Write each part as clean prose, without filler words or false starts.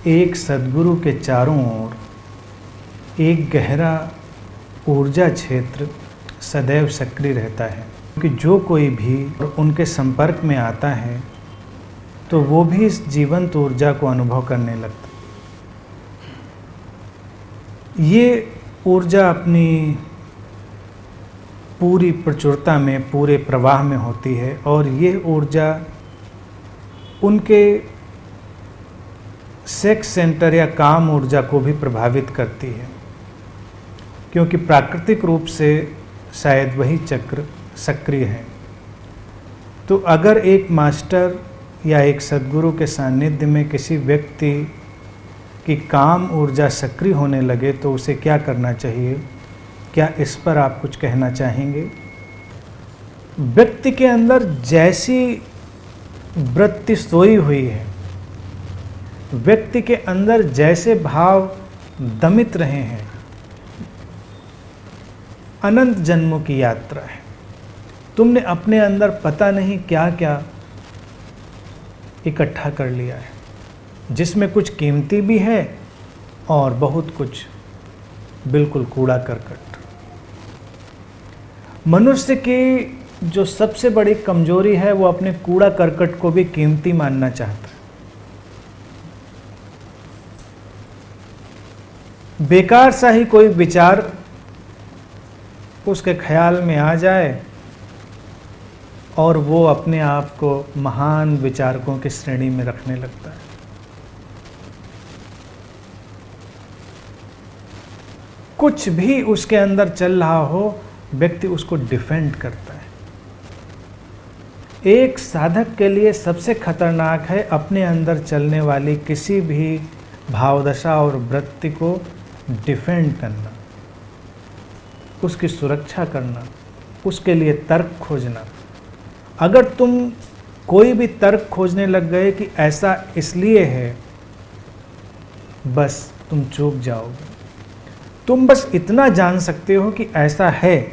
एक सद्गुरु के चारों ओर एक गहरा ऊर्जा क्षेत्र सदैव सक्रिय रहता है, क्योंकि जो कोई भी उनके संपर्क में आता है तो वो भी इस जीवंत ऊर्जा को अनुभव करने लगता है। ये ऊर्जा अपनी पूरी प्रचुरता में, पूरे प्रवाह में होती है और ये ऊर्जा उनके सेक्स सेंटर या काम ऊर्जा को भी प्रभावित करती है, क्योंकि प्राकृतिक रूप से शायद वही चक्र सक्रिय है। तो अगर एक मास्टर या एक सद्गुरु के सानिध्य में किसी व्यक्ति की काम ऊर्जा सक्रिय होने लगे तो उसे क्या करना चाहिए? क्या इस पर आप कुछ कहना चाहेंगे? व्यक्ति के अंदर जैसी वृत्ति सोई हुई है, व्यक्ति के अंदर जैसे भाव दमित रहे हैं, अनंत जन्मों की यात्रा है। तुमने अपने अंदर पता नहीं क्या क्या इकट्ठा कर लिया है, जिसमें कुछ कीमती भी है और बहुत कुछ बिल्कुल कूड़ा करकट। मनुष्य की जो सबसे बड़ी कमजोरी है वो अपने कूड़ा करकट को भी कीमती मानना चाहता है। बेकार सा ही कोई विचार उसके ख्याल में आ जाए और वो अपने आप को महान विचारकों की श्रेणी में रखने लगता है। कुछ भी उसके अंदर चल रहा हो, व्यक्ति उसको डिफेंड करता है। एक साधक के लिए सबसे खतरनाक है अपने अंदर चलने वाली किसी भी भावदशा और वृत्ति को डिफेंड करना, उसकी सुरक्षा करना, उसके लिए तर्क खोजना। अगर तुम कोई भी तर्क खोजने लग गए कि ऐसा इसलिए है, बस तुम चूक जाओगे। तुम बस इतना जान सकते हो कि ऐसा है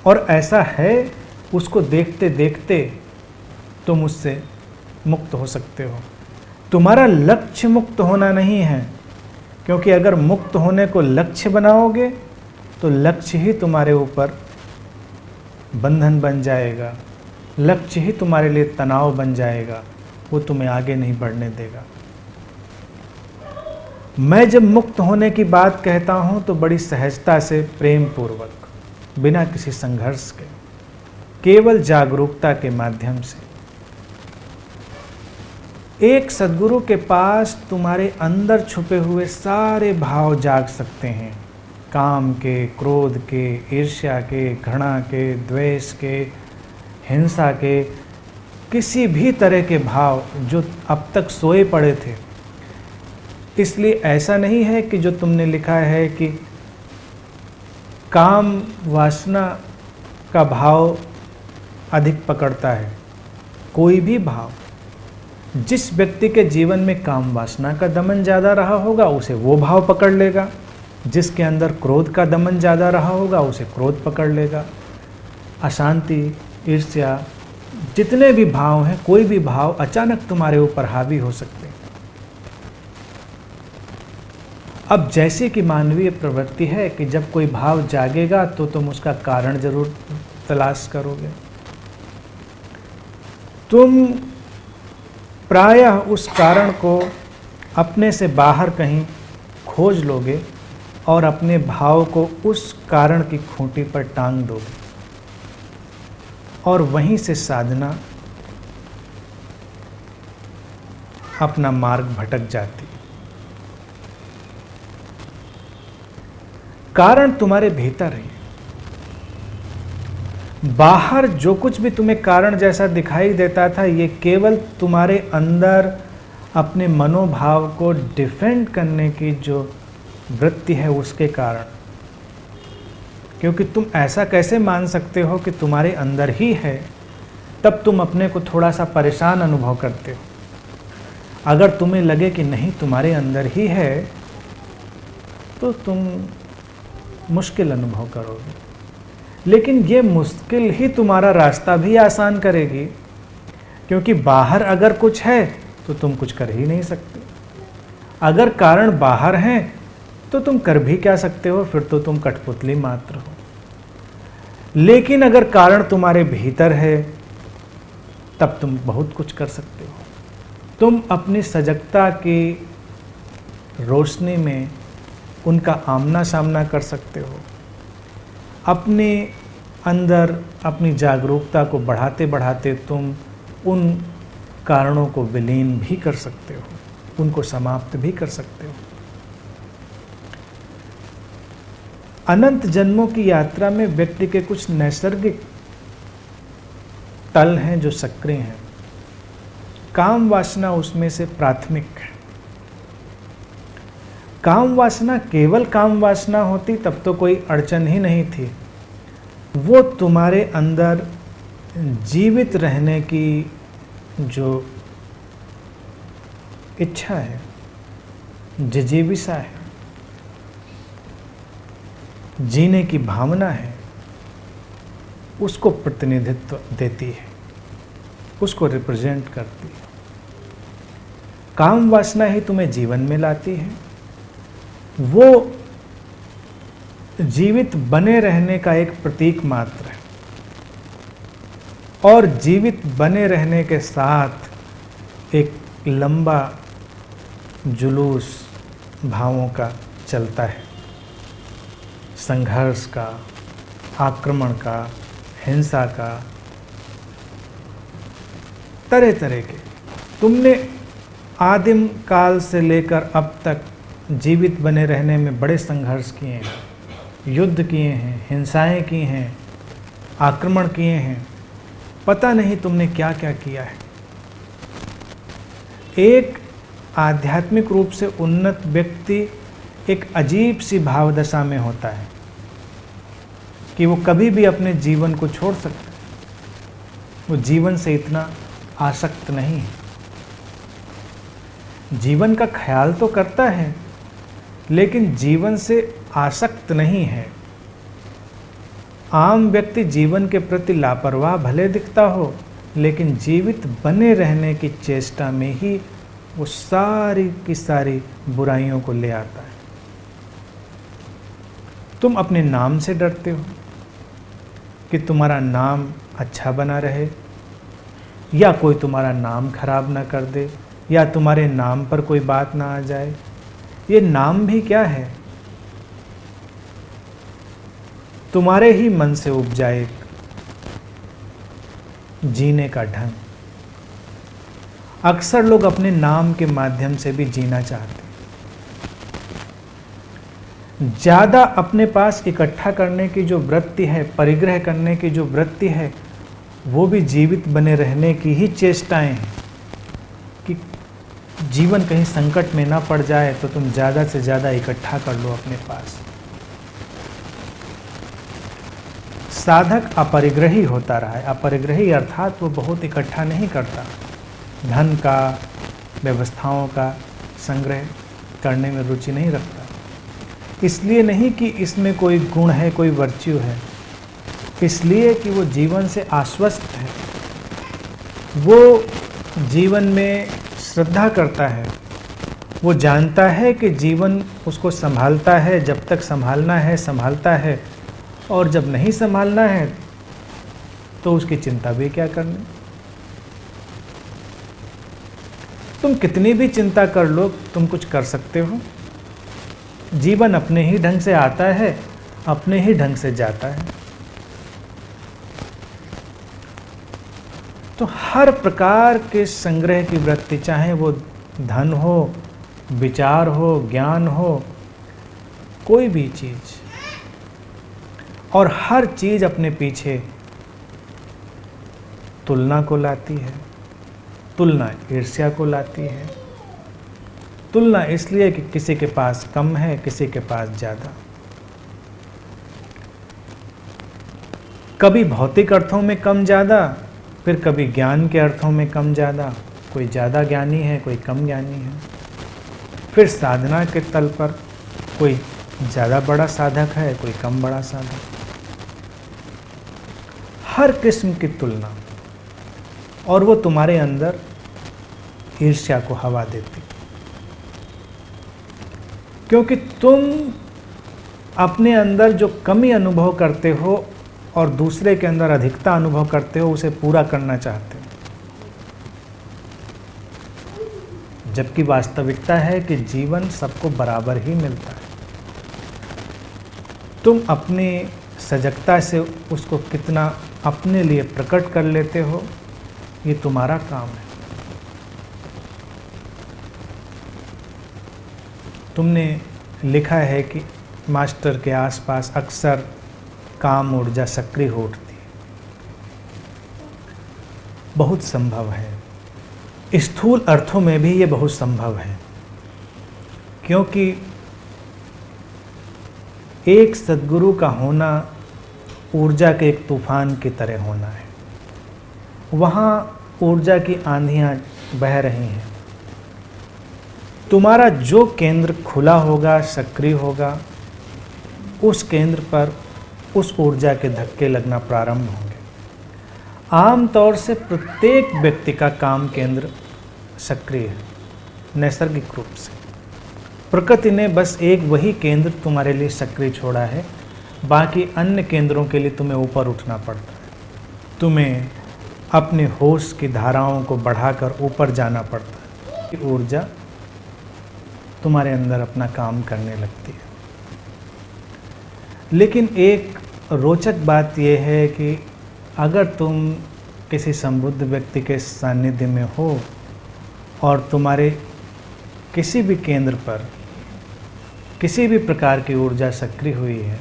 और ऐसा है, उसको देखते देखते तुम उससे मुक्त हो सकते हो। तुम्हारा लक्ष्य मुक्त होना नहीं है, क्योंकि अगर मुक्त होने को लक्ष्य बनाओगे तो लक्ष्य ही तुम्हारे ऊपर बंधन बन जाएगा, लक्ष्य ही तुम्हारे लिए तनाव बन जाएगा, वो तुम्हें आगे नहीं बढ़ने देगा। मैं जब मुक्त होने की बात कहता हूँ तो बड़ी सहजता से, प्रेम पूर्वक, बिना किसी संघर्ष के, केवल जागरूकता के माध्यम से। एक सद्गुरु के पास तुम्हारे अंदर छुपे हुए सारे भाव जाग सकते हैं, काम के, क्रोध के, ईर्ष्या के, घृणा के, द्वेष के, हिंसा के, किसी भी तरह के भाव जो अब तक सोए पड़े थे। इसलिए ऐसा नहीं है कि जो तुमने लिखा है कि काम वासना का भाव अधिक पकड़ता है। कोई भी भाव, जिस व्यक्ति के जीवन में काम वासना का दमन ज़्यादा रहा होगा उसे वो भाव पकड़ लेगा, जिसके अंदर क्रोध का दमन ज़्यादा रहा होगा उसे क्रोध पकड़ लेगा। अशांति, ईर्ष्या, जितने भी भाव हैं, कोई भी भाव अचानक तुम्हारे ऊपर हावी हो सकते हैं। अब जैसे कि मानवीय प्रवृत्ति है कि जब कोई भाव जागेगा तो तुम उसका कारण जरूर तलाश करोगे। तुम प्रायः उस कारण को अपने से बाहर कहीं खोज लोगे और अपने भाव को उस कारण की खूंटी पर टांग दोगे और वहीं से साधना अपना मार्ग भटक जाती। कारण तुम्हारे भीतर है। बाहर जो कुछ भी तुम्हें कारण जैसा दिखाई देता था, ये केवल तुम्हारे अंदर अपने मनोभाव को डिफेंड करने की जो वृत्ति है उसके कारण। क्योंकि तुम ऐसा कैसे मान सकते हो कि तुम्हारे अंदर ही है, तब तुम अपने को थोड़ा सा परेशान अनुभव करते हो। अगर तुम्हें लगे कि नहीं तुम्हारे अंदर ही है तो तुम मुश्किल अनुभव करोगे। लेकिन ये मुश्किल ही तुम्हारा रास्ता भी आसान करेगी, क्योंकि बाहर अगर कुछ है तो तो तुम कुछ कर ही नहीं सकते। अगर कारण बाहर हैं तो तुम कर भी क्या सकते हो, फिर तो तुम कठपुतली मात्र हो। लेकिन अगर कारण तुम्हारे भीतर है तब तुम बहुत कुछ कर सकते हो। तुम अपनी सजगता की रोशनी में उनका आमना सामना कर सकते हो। अपने अंदर अपनी जागरूकता को बढ़ाते बढ़ाते तुम उन कारणों को विलीन भी कर सकते हो, उनको समाप्त भी कर सकते हो। अनंत जन्मों की यात्रा में व्यक्ति के कुछ नैसर्गिक तल हैं जो सक्रिय हैं। काम वासना उसमें से प्राथमिक है। काम वासना केवल काम वासना होती तब तो कोई अड़चन ही नहीं थी। वो तुम्हारे अंदर जीवित रहने की जो इच्छा है, जिजीविषा है, जीने की भावना है, उसको प्रतिनिधित्व देती है, उसको रिप्रेजेंट करती है। काम वासना ही तुम्हें जीवन में लाती है। वो जीवित बने रहने का एक प्रतीक मात्र है और जीवित बने रहने के साथ एक लंबा जुलूस भावों का चलता है, संघर्ष का, आक्रमण का, हिंसा का, तरह तरह के। तुमने आदिम काल से लेकर अब तक जीवित बने रहने में बड़े संघर्ष किए हैं, युद्ध किए हैं, हिंसाएं की हैं, आक्रमण किए हैं, पता नहीं तुमने क्या क्या किया है। एक आध्यात्मिक रूप से उन्नत व्यक्ति एक अजीब सी भावदशा में होता है कि वो कभी भी अपने जीवन को छोड़ सकता है। वो जीवन से इतना आसक्त नहीं है। जीवन का ख्याल तो करता है लेकिन जीवन से आसक्त नहीं है। आम व्यक्ति जीवन के प्रति लापरवाह भले दिखता हो लेकिन जीवित बने रहने की चेष्टा में ही वो सारी की सारी बुराइयों को ले आता है। तुम अपने नाम से डरते हो कि तुम्हारा नाम अच्छा बना रहे या कोई तुम्हारा नाम खराब ना कर दे या तुम्हारे नाम पर कोई बात ना आ जाए। ये नाम भी क्या है, तुम्हारे ही मन से उपजाए जीने का ढंग। अक्सर लोग अपने नाम के माध्यम से भी जीना चाहते हैं। ज़्यादा अपने पास इकट्ठा करने की जो वृत्ति है, परिग्रह करने की जो वृत्ति है, वो भी जीवित बने रहने की ही चेष्टाएं हैं कि जीवन कहीं संकट में ना पड़ जाए तो तुम ज़्यादा से ज़्यादा इकट्ठा कर लो अपने पास। साधक अपरिग्रही होता रहा है। अपरिग्रही अर्थात वो बहुत इकट्ठा नहीं करता, धन का, व्यवस्थाओं का संग्रह करने में रुचि नहीं रखता। इसलिए नहीं कि इसमें कोई गुण है, कोई वर्च्यू है, इसलिए कि वो जीवन से आश्वस्त है। वो जीवन में श्रद्धा करता है। वो जानता है कि जीवन उसको संभालता है, जब तक संभालना है संभालता है, और जब नहीं संभालना है तो उसकी चिंता भी क्या करनी। तुम कितनी भी चिंता कर लो, तुम कुछ कर सकते हो? जीवन अपने ही ढंग से आता है, अपने ही ढंग से जाता है। तो हर प्रकार के संग्रह की वृत्ति, चाहे वो धन हो, विचार हो, ज्ञान हो, कोई भी चीज, और हर चीज अपने पीछे तुलना को लाती है। तुलना ईर्ष्या को लाती है। तुलना इसलिए कि किसी के पास कम है, किसी के पास ज़्यादा। कभी भौतिक अर्थों में कम ज़्यादा, फिर कभी ज्ञान के अर्थों में कम ज़्यादा। कोई ज़्यादा ज्ञानी है, कोई कम ज्ञानी है। फिर साधना के तल पर कोई ज़्यादा बड़ा साधक है, कोई कम बड़ा साधक। हर किस्म की तुलना, और वो तुम्हारे अंदर ईर्ष्या को हवा देती। क्योंकि तुम अपने अंदर जो कमी अनुभव करते हो और दूसरे के अंदर अधिकता अनुभव करते हो, उसे पूरा करना चाहते हो। जबकि वास्तविकता है कि जीवन सबको बराबर ही मिलता है। तुम अपनी सजगता से उसको कितना अपने लिए प्रकट कर लेते हो, ये तुम्हारा काम है। तुमने लिखा है कि मास्टर के आसपास अक्सर काम ऊर्जा सक्रिय हो उठती है। बहुत संभव है, स्थूल अर्थों में भी ये बहुत संभव है, क्योंकि एक सद्गुरु का होना ऊर्जा के एक तूफान की तरह होना है। वहाँ ऊर्जा की आंधियाँ बह रही हैं। तुम्हारा जो केंद्र खुला होगा, सक्रिय होगा, उस केंद्र पर उस ऊर्जा के धक्के लगना प्रारंभ होंगे। आमतौर से प्रत्येक व्यक्ति का काम केंद्र सक्रिय है, नैसर्गिक रूप से। प्रकृति ने बस एक वही केंद्र तुम्हारे लिए सक्रिय छोड़ा है, बाकी अन्य केंद्रों के लिए तुम्हें ऊपर उठना पड़ता है। तुम्हें अपने होश की धाराओं को बढ़ाकर ऊपर जाना पड़ता है। ऊर्जा तुम्हारे अंदर अपना काम करने लगती है। लेकिन एक रोचक बात यह है कि अगर तुम किसी संबुद्ध व्यक्ति के सानिध्य में हो और तुम्हारे किसी भी केंद्र पर किसी भी प्रकार की ऊर्जा सक्रिय हुई है,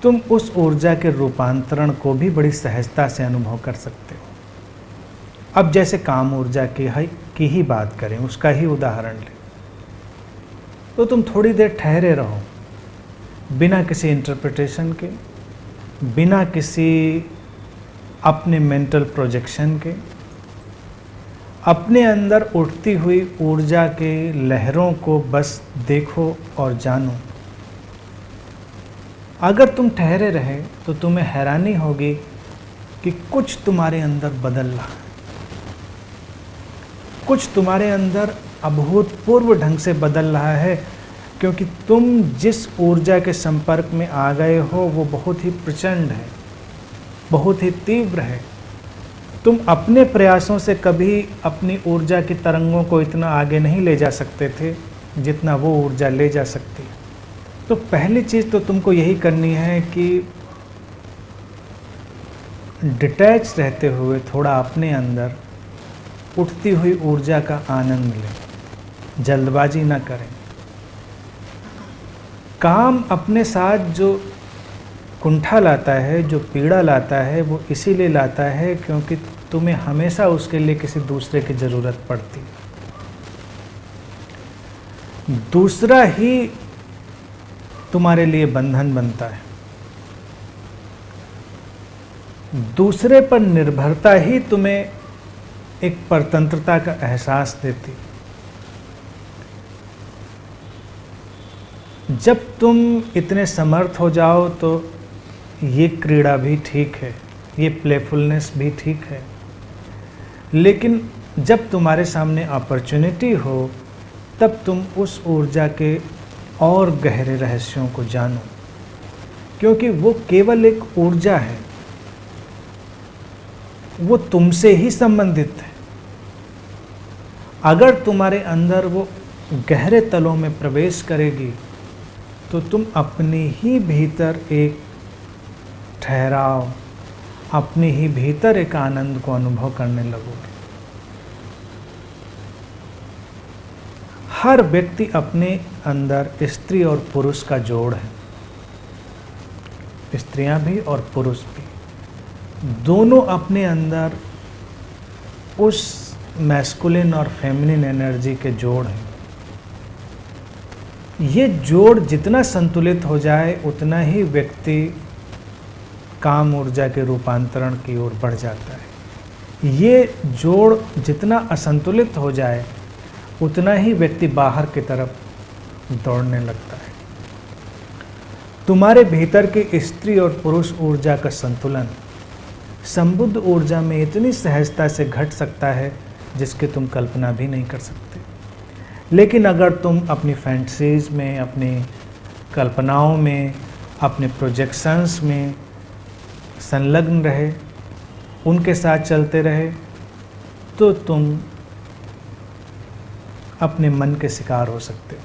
तुम उस ऊर्जा के रूपांतरण को भी बड़ी सहजता से अनुभव कर सकते हो। अब जैसे काम ऊर्जा की ही बात करें, उसका ही उदाहरण लें, तो तुम थोड़ी देर ठहरे रहो, बिना किसी इंटरप्रिटेशन के, बिना किसी अपने मेंटल प्रोजेक्शन के, अपने अंदर उठती हुई ऊर्जा के लहरों को बस देखो और जानो। अगर तुम ठहरे रहे तो तुम्हें हैरानी होगी कि कुछ तुम्हारे अंदर बदल रहा है, कुछ तुम्हारे अंदर अभूतपूर्व ढंग से बदल रहा है, क्योंकि तुम जिस ऊर्जा के संपर्क में आ गए हो वो बहुत ही प्रचंड है, बहुत ही तीव्र है। तुम अपने प्रयासों से कभी अपनी ऊर्जा की तरंगों को इतना आगे नहीं ले जा सकते थे जितना वो ऊर्जा ले जा सकती है। तो पहली चीज़ तो तुमको यही करनी है कि डिटैच रहते हुए थोड़ा अपने अंदर उठती हुई ऊर्जा का आनंद लें, जल्दबाजी ना करें। काम अपने साथ जो कुंठा लाता है, जो पीड़ा लाता है, वो इसीलिए लाता है क्योंकि तुम्हें हमेशा उसके लिए किसी दूसरे की ज़रूरत पड़ती है। दूसरा ही तुम्हारे लिए बंधन बनता है, दूसरे पर निर्भरता ही तुम्हें एक परतंत्रता का एहसास देती। जब तुम इतने समर्थ हो जाओ तो ये क्रीड़ा भी ठीक है, ये प्लेफुलनेस भी ठीक है, लेकिन जब तुम्हारे सामने अपॉर्चुनिटी हो तब तुम उस ऊर्जा के और गहरे रहस्यों को जानो, क्योंकि वो केवल एक ऊर्जा है, वो तुमसे ही संबंधित है। अगर तुम्हारे अंदर वो गहरे तलों में प्रवेश करेगी तो तुम अपने ही भीतर एक ठहराव, अपने ही भीतर एक आनंद को अनुभव करने लगोगे। हर व्यक्ति अपने अंदर स्त्री और पुरुष का जोड़ है, स्त्रियां भी और पुरुष भी, दोनों अपने अंदर उस मैस्कुलिन और फेमिनिन एनर्जी के जोड़ हैं। ये जोड़ जितना संतुलित हो जाए उतना ही व्यक्ति काम ऊर्जा के रूपांतरण की ओर बढ़ जाता है। ये जोड़ जितना असंतुलित हो जाए उतना ही व्यक्ति बाहर की तरफ दौड़ने लगता है। तुम्हारे भीतर की स्त्री और पुरुष ऊर्जा का संतुलन संबुद्ध ऊर्जा में इतनी सहजता से घट सकता है जिसकी तुम कल्पना भी नहीं कर सकते। लेकिन अगर तुम अपनी फैंटसीज़ में, अपनी कल्पनाओं में, अपने प्रोजेक्शंस में संलग्न रहे, उनके साथ चलते रहे, तो तुम अपने मन के शिकार हो सकते हो।